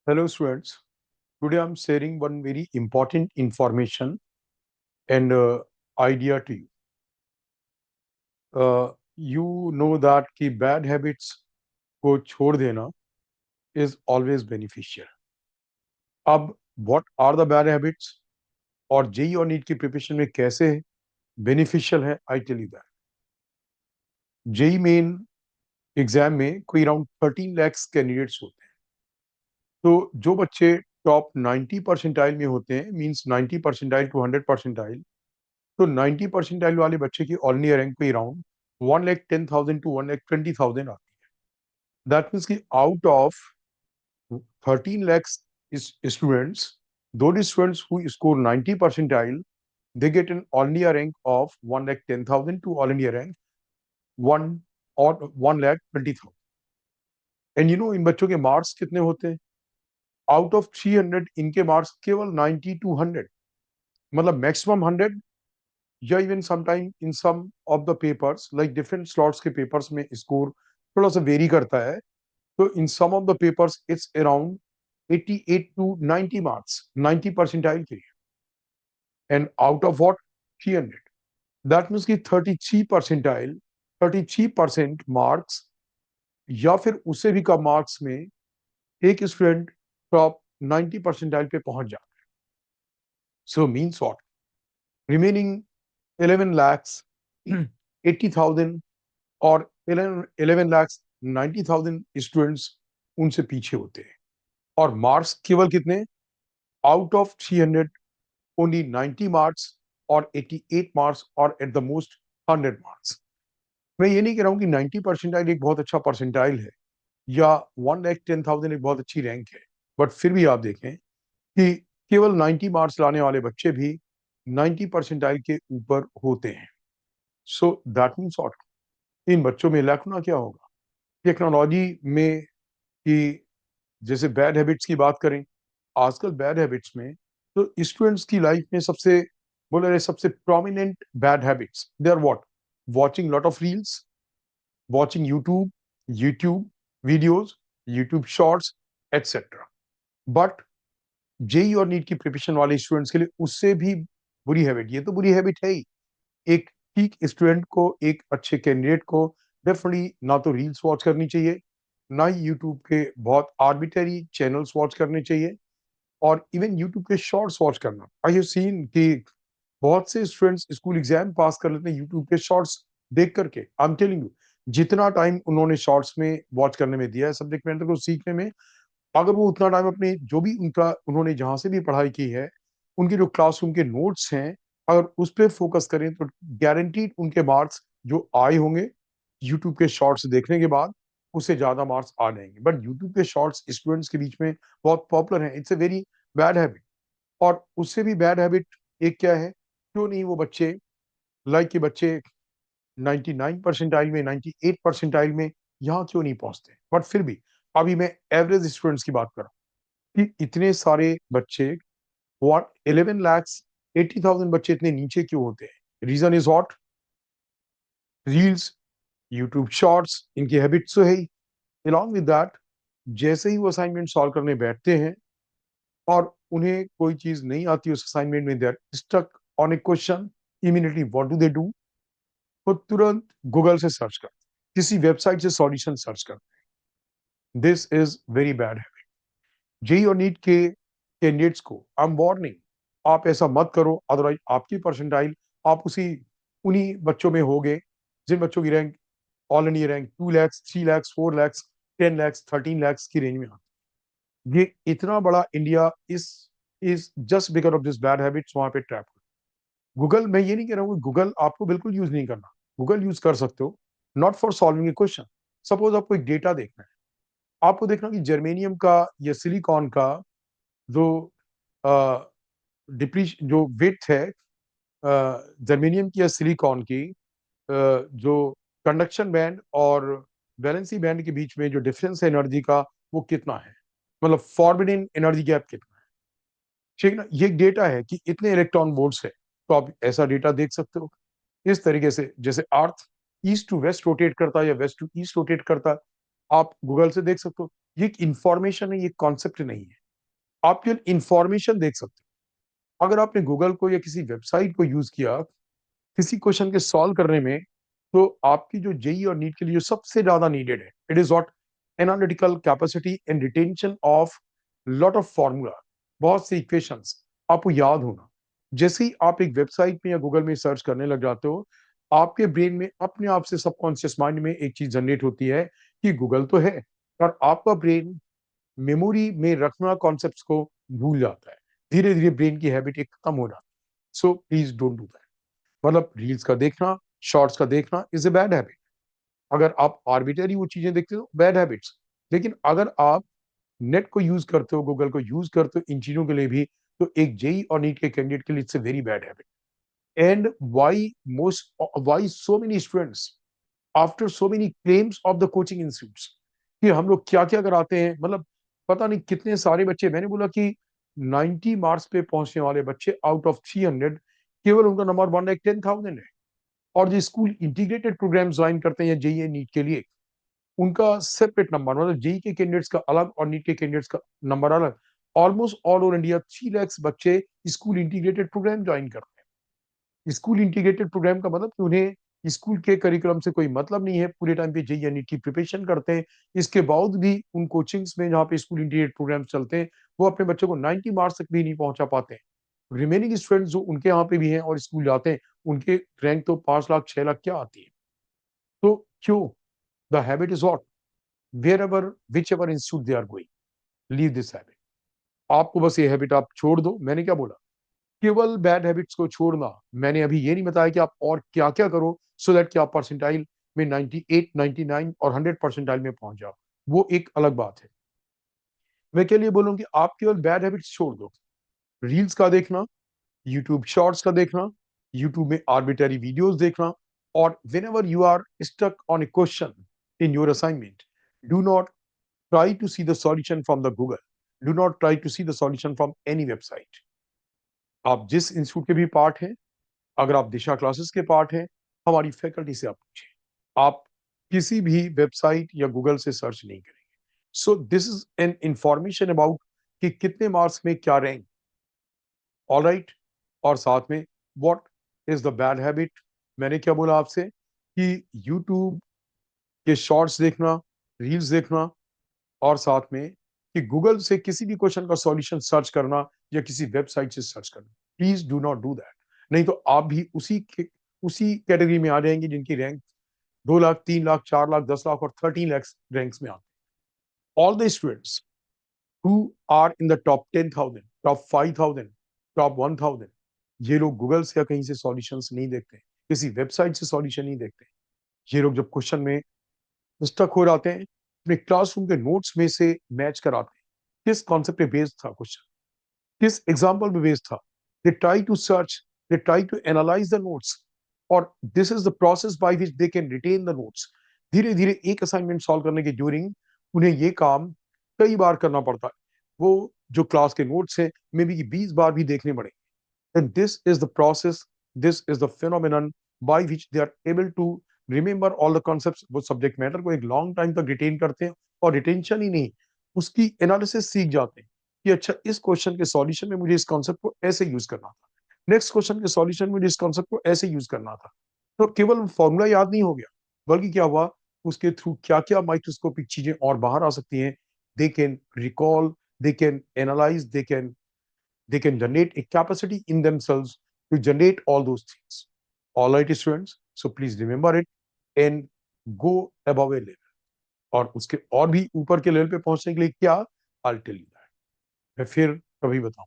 Hello students, today I'm sharing one very important information and idea to you. You know that कि bad habits को छोड़ देना is always beneficial. अब what are the bad habits और JEE और NEET की preparation में कैसे बेनिफिशियल है, I tell you that. JEE main exam में कोई अराउंड 13 lakhs कैंडिडेट्स होते हैं. तो जो बच्चे टॉप 90 परसेंटाइल में होते हैं, मींस 90 परसेंटाइल टू 100 परसेंटाइल, तो 90 परसेंटाइल वाले बच्चे की ऑल इंडिया रैंक पे अराउंड 1,10,000 टू 1,20,000 आती है. दैट मीन्स कि out of 13 lakhs students, those students who score 90 percentile, they get an all India rank of 1,10,000 to all India rank 1 or 1,20,000. And you know इन बच्चों के marks कितने होते हैं? Out of 300 इनके marks केवल 90 टू 100, मतलब maximum 100, या even sometime in some of the papers like different slots के पेपर्स में स्कोर थोड़ा सा वेरी करता है. तो in some of the papers it's around 88 to 90 marks, 90 percentile के लिए. And out of what 300, that means कि 33 परसेंटाइल, 33% मार्क्स या फिर उससे भी कम मार्क्स में एक स्टूडेंट टॉप 90 परसेंटाइल पे पहुंच जाता है. So means what, remaining 11 lakhs 80,000 और 11 lakhs 90,000 स्टूडेंट्स उनसे पीछे होते हैं. और मार्क्स केवल कितने? आउट ऑफ 300 ओनली 90 मार्क्स और 88 मार्क्स और एट द मोस्ट 100 मार्क्स. मैं ये नहीं कह रहा हूं कि 90 परसेंटाइल एक बहुत अच्छा परसेंटाइल है या 1,10,000 एक बहुत अच्छी रैंक है, बट फिर भी आप देखें कि केवल 90 मार्क्स लाने वाले बच्चे भी 90 परसेंटाइल के ऊपर होते हैं. सो दैट मीन्स व्हाट, इन बच्चों में लैक होना क्या होगा? टेक्नोलॉजी में कि जैसे बैड हैबिट्स की बात करें, आजकल बैड हैबिट्स में तो स्टूडेंट्स की लाइफ में सबसे बोले रहे सबसे prominent bad habits they are what, watching lot of reels, watching YouTube videos, YouTube shorts, etc. But JEE और नीट की प्रिपरेशन वाले स्टूडेंट्स के लिए उससे भी बुरी हैबिट, ये तो बुरी हैबिट है ही. एक ठीक स्टूडेंट को, एक अच्छे कैंडिडेट को डेफिनेटली ना तो रील्स वॉच करनी चाहिए, ना ही यूट्यूब के बहुत आर्बिटरी चैनल्स वॉच करने चाहिए, और इवन यूट्यूब के शॉर्ट्स वॉच करना. आई हैव सीन कि बहुत से स्टूडेंट्स स्कूल एग्जाम पास कर लेते हैं यूट्यूब के शॉर्ट्स देख करके. आई एम टेलिंग यू, जितना टाइम उन्होंने शॉर्ट्स में वॉच करने में दिया है सब्जेक्ट मैटर को सीखने में, अगर वो उतना टाइम अपने जो भी उनका उन्होंने जहां से भी पढ़ाई की है, उनके जो क्लासरूम के नोट्स हैं, अगर उस पर फोकस करें तो गारंटीड उनके मार्क्स जो आए होंगे यूट्यूब के शॉर्ट्स देखने के बाद, उससे ज्यादा मार्क्स आ जाएंगे. बट यूट्यूब के शॉर्ट्स स्टूडेंट्स के बीच में बहुत पॉपुलर है. It's a very bad habit. और उससे भी बैड हैबिट एक क्या है, क्यों नहीं वो बच्चे लाइक के बच्चे 99 परसेंटाइल में, 98 परसेंटाइल में यहाँ क्यों नहीं पहुंचते? बट फिर भी अभी मैं एवरेज स्टूडेंट्स की बात कर रहा हूँ कि इतने सारे बच्चे, व्हाट 11 lakhs 80,000 बच्चे इतने नीचे क्यों होते हैं? Reason is what, reels, YouTube shorts, इनकी हैबिट्स तो है ही. अलॉन्ग विद दैट, जैसे ही वो असाइनमेंट सॉल्व करने बैठते हैं और उन्हें कोई चीज नहीं आती उस असाइनमेंट में, they are stuck on a question, immediately what do? वो तुरंत गूगल से सर्च करते, किसी वेबसाइट से सॉल्यूशन सर्च करते. This is very bad habit. JEE और नीट के कैंडिडेट्स को आई एम वार्निंग, आप ऐसा मत करो, अदरवाइज आपकी परसेंटाइल आप उसी उन्हीं बच्चों में होगे जिन बच्चों की rank all India rank 2 lakhs 3 lakhs 4 lakhs 10 lakhs 13 lakhs की रेंज में आती है. ये इतना बड़ा India is just because of this bad habits वहां पे ट्रैप. गूगल, मैं ये नहीं कह रहा हूँ गूगल आपको बिल्कुल यूज नहीं करना, गूगल यूज कर सकते हो, not for solving A question. Suppose आपको एक डेटा देखना है, आपको देखना कि जर्मेनियम का या सिलिकॉन का जो डिप्रीश जो विड्थ है, जर्मेनियम की या सिलिकॉन की, जो कंडक्शन बैंड और वैलेंसी बैंड के बीच में जो डिफरेंस है एनर्जी का, वो कितना है, मतलब फॉरबिडन एनर्जी गैप कितना है. ठीक ना, ये डेटा है कि इतने इलेक्ट्रॉन वोल्ट्स है. तो आप ऐसा डेटा देख सकते हो. इस तरीके से जैसे अर्थ ईस्ट टू वेस्ट रोटेट करता है या वेस्ट टू ईस्ट रोटेट करता है, आप गूगल से देख सकते हो. ये एक इंफॉर्मेशन है, ये कॉन्सेप्ट नहीं है. आप केवल इंफॉर्मेशन देख सकते हो। अगर आपने गूगल को या किसी वेबसाइट को यूज किया किसी क्वेश्चन के सॉल्व करने में, तो आपकी जो जेई और नीट के लिए जो सबसे ज्यादा नीडेड है, it is what, analytical capacity and retention of lot of formula, बहुत से इक्वेशंस आपको याद होना। जैसे ही आप एक वेबसाइट में या गूगल में सर्च करने लग जाते हो, आपके ब्रेन में अपने आप से सबकॉन्शियस माइंड में एक चीज जनरेट होती है कि गूगल तो है, और आपका ब्रेन मेमोरी में रखना कॉन्सेप्ट्स को भूल जाता है। धीरे धीरे ब्रेन की हैबिट एक खत्म हो जाती है। So please don't do that. मतलब रील्स का देखना, शॉर्ट्स का देखना इज ए बैड हैबिट। अगर आप आर्बिटरी वो चीजें देखते हो, बैड हैबिट्स। लेकिन अगर आप नेट को यूज करते हो, गूगल को यूज करते हो इन चीजों के लिए भी, तो एक जेई और नीट के कैंडिडेट के लिए it's a very bad habit. And why so many students after so many claims of the coaching institutes कि हम लोग क्या क्या कराते हैं, मतलब पता नहीं कितने सारे बच्चे, मैंने बोला कि 90 मार्क्स पे पहुंचने वाले बच्चे आउट ऑफ 300, केवल उनका नंबर 1,10,000 है। और जो स्कूल इंटीग्रेटेड प्रोग्राम ज्वाइन करते हैं जेई नीट के लिए, उनका सेपरेट नंबर, मतलब जेई के कैंडिडेट्स का अलग और नीट के कैंडिडेट्स का नंबर अलग। Almost all over India 3 lakh बच्चे स्कूल इंटीग्रेटेड प्रोग्राम ज्वाइन करते हैं। स्कूल इंटीग्रेटेड प्रोग्राम का मतलब कि उन्हें स्कूल के करिकुलम से कोई मतलब नहीं है, पूरे टाइम पे जेई नीट की प्रिपरेशन करते हैं। इसके बावजूद भी उन कोचिंग्स में जहाँ पे स्कूल इंटीग्रेटेड प्रोग्राम चलते हैं, वो अपने बच्चों को 90 मार्क्स तक भी नहीं पहुंचा पाते हैं। रिमेनिंग स्टूडेंट्स जो उनके यहाँ पे भी हैं और स्कूल जाते हैं, उनके रैंक तो 5 लाख 6 लाख क्या आती है। तो क्यों? The habit is what, wherever whichever institute they are going, leave this habit. आपको बस ये हैबिट आप छोड़ दो। मैंने क्या बोला, केवल बैड हैबिट्स को छोड़ना। मैंने अभी ये नहीं बताया कि आप और क्या क्या करो सो दैट कि आप परसेंटाइल में 98, 99 और 100 परसेंटाइल में पहुंच जाओ। वो एक अलग बात है। मैं के लिए बोलूँ कि आप केवल बैड हैबिट्स छोड़ दो। रील्स का देखना, यूट्यूब शॉर्ट्स का देखना, यूट्यूब में आर्बिटरी वीडियोस देखना, और whenever you are stuck on a question in your assignment, do not try to see the solution from the Google. Do not try to see the solution from any website. आप जिस institute के भी part हैं, अगर आप दिशा classes के part हैं, हमारी फैकल्टी से आप पूछें। आप किसी भी वेबसाइट या गूगल से सर्च नहीं करेंगे। So this is an information about कि कितने मार्क्स में क्या रैंक। All right. और साथ में what is the bad habit. मैंने क्या बोला आपसे कि यूट्यूब के शॉर्ट्स देखना, रील्स देखना, और साथ में कि गूगल से किसी भी क्वेश्चन का सॉल्यूशन सर्च करना या किसी वेबसाइट से सर्च करना। Please do not do that. नहीं तो आप भी उसी कैटेगरी में आ जाएंगे जिनकी रैंक 2 लाख, 3 लाख, 4 लाख, 10 लाख और 13 लाख रैंक्स में आते हैं। All the students who are in the top 10,000, top 5,000, top 1,000, ये लोग गूगल से या कहीं से सॉल्यूशंस नहीं देखते, किसी वेबसाइट से सॉल्यूशन नहीं देखते। ये लोग जब क्वेश्चन में स्टक हो जाते हैं, अपने क्लासरूम के नोट्स में से मैच कराते हैं, किस कॉन्सेप्ट पे बेस्ड था क्वेश्चन, किस एग्जाम्पल पे बेस्ड था। They try to search, they try to analyse the notes, और this is the process by which they can retain the notes. धीरे धीरे एक असाइनमेंट सॉल्व करने के ड्यूरिंग उन्हें ये काम कई बार करना पड़ता है। वो जो क्लास के नोट्स हैं, मे बी 20 बार भी देखने पड़े। And this is the process, this is the phenomenon by which they are able to remember all the concepts। वो सब्जेक्ट मैटर को एक लॉन्ग टाइम तक रिटेन करते हैं, और रिटेंशन ही नहीं, उसकी एनालिसिस सीख जाते हैं कि अच्छा इस क्वेश्चन के सॉल्यूशन में मुझे इस कॉन्सेप्ट को ऐसे यूज करना था, नेक्स्ट क्वेश्चन के सॉल्यूशन में मुझे इस कॉन्सेप्ट को ऐसे यूज करना था। तो केवल फॉर्मूला याद नहीं हो गया, बल्कि क्या हुआ, उसके थ्रू क्या क्या माइक्रोस्कोपिक चीजें और बाहर आ सकती हैं। They can recall, they can analyse, they can generate a capacity in themselves to generate all those things। All right students, so please remember it and go above a level। और उसके और भी ऊपर के लेवल पे पहुंचने के लिए क्या, I'll tell you that। मैं फिर कभी बताऊं।